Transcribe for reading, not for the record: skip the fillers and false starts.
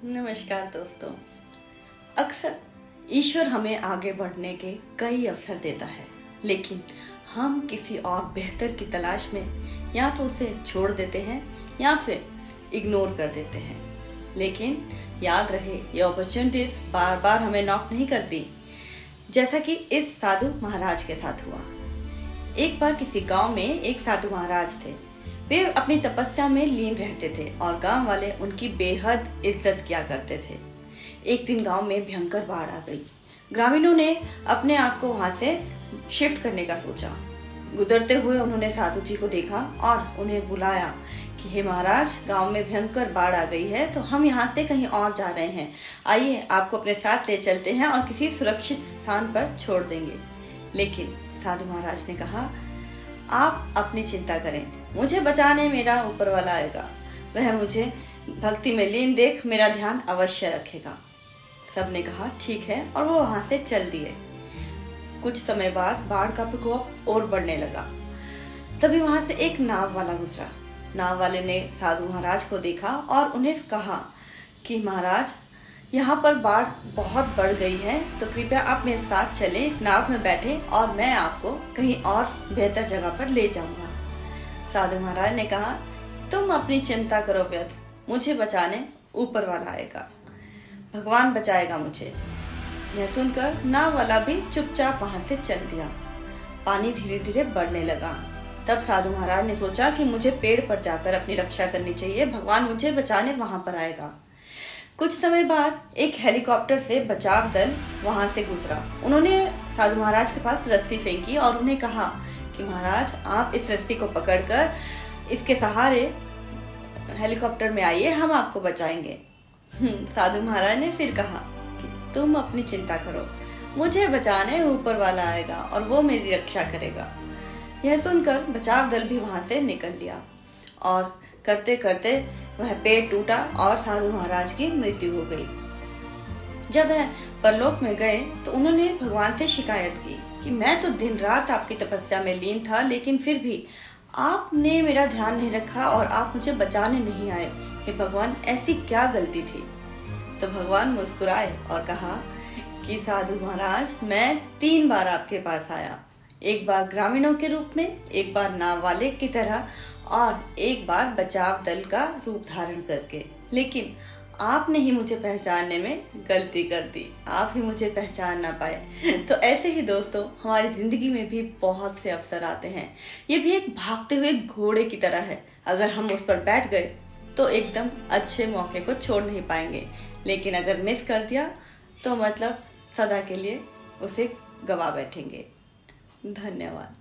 नमस्कार दोस्तों। अक्सर ईश्वर हमें आगे बढ़ने के कई अवसर देता है, लेकिन हम किसी और बेहतर की तलाश में या तो उसे छोड़ देते हैं या फिर इग्नोर कर देते हैं। लेकिन याद रहे, ये अपॉर्चुनिटीज बार बार हमें नॉक नहीं करती, जैसा कि इस साधु महाराज के साथ हुआ। एक बार किसी गांव में एक साधु महाराज थे। वे अपनी तपस्या में लीन रहते थे और गांव वाले उनकी बेहद इज्जत किया करते थे। एक दिन गांव में भयंकर बाढ़ आ गई। ग्रामीणों ने अपने आप को वहां से शिफ्ट करने का सोचा। गुजरते हुए उन्होंने साधु जी को देखा और उन्हें बुलाया कि हे महाराज, गांव में भयंकर बाढ़ आ गई है, तो हम यहाँ से कहीं और जा रहे हैं। आइए, आपको अपने साथ ले चलते हैं और किसी सुरक्षित स्थान पर छोड़ देंगे। लेकिन साधु महाराज ने कहा, आप अपनी चिंता करें, मुझे बचाने मेरा ऊपर वाला आएगा। वह मुझे भक्ति में लीन देख मेरा ध्यान अवश्य रखेगा। सबने कहा ठीक है, और वो वहां से चल दिए। कुछ समय बाद बाढ़ का प्रकोप और बढ़ने लगा। तभी वहां से एक नाव वाला गुजरा। नाव वाले ने साधु महाराज को देखा और उन्हें कहा कि महाराज, यहाँ पर बाढ़ बहुत बढ़ गई है, तो कृपया आप मेरे साथ चलें, इस नाव में बैठें और मैं आपको कहीं और बेहतर जगह पर ले जाऊंगा। साधु महाराज ने कहा, तुम अपनी चिंता करो व्यर्थ, मुझे बचाने ऊपर वाला आएगा, भगवान बचाएगा मुझे। यह सुनकर नाव वाला भी चुपचाप वहां से चल दिया। पानी धीरे धीरे बढ़ने लगा। तब साधु महाराज ने सोचा कि मुझे पेड़ पर जाकर अपनी रक्षा करनी चाहिए, भगवान मुझे बचाने वहां पर आएगा। कुछ समय बाद एक हेलीकॉप्टर से बचाव दल वहां से गुजरा। उन्होंने साधु महाराज के पास रस्सी फेंकी और उन्हें कहा कि महाराज, आप इस रस्सी को पकड़कर इसके सहारे हेलीकॉप्टर में आइए, हम आपको बचाएंगे। साधु महाराज ने फिर कहा कि तुम अपनी चिंता करो, मुझे बचाने ऊपर वाला आएगा और वो मेरी रक्षा करेगा। यह सुनकर बचाव दल भी वहां से निकल लिया और करते करते वह पेड़ टूटा और साधु महाराज की मृत्यु हो गई। जब वह परलोक में गए तो उन्होंने भगवान से शिकायत की कि मैं तो दिन रात आपकी तपस्या में लीन था, लेकिन फिर भी आपने मेरा ध्यान नहीं रखा और आप मुझे बचाने नहीं आए। हे भगवान, ऐसी क्या गलती थी? तो भगवान मुस्कुराए और कहा कि साधु महाराज, मैं 3 बार आपके पास आया। एक बार ग्रामीणों के रूप में, एक बार नाव वाले की तरह और एक बार बचाव दल का रूप धारण करके। लेकिन आपने ही मुझे पहचानने में गलती कर दी, आप ही मुझे पहचान ना पाए। तो ऐसे ही दोस्तों, हमारी जिंदगी में भी बहुत से अवसर आते हैं। ये भी एक भागते हुए घोड़े की तरह है। अगर हम उस पर बैठ गए तो एकदम अच्छे मौके को छोड़ नहीं पाएंगे, लेकिन अगर मिस कर दिया तो मतलब सदा के लिए उसे गवा बैठेंगे। धन्यवाद।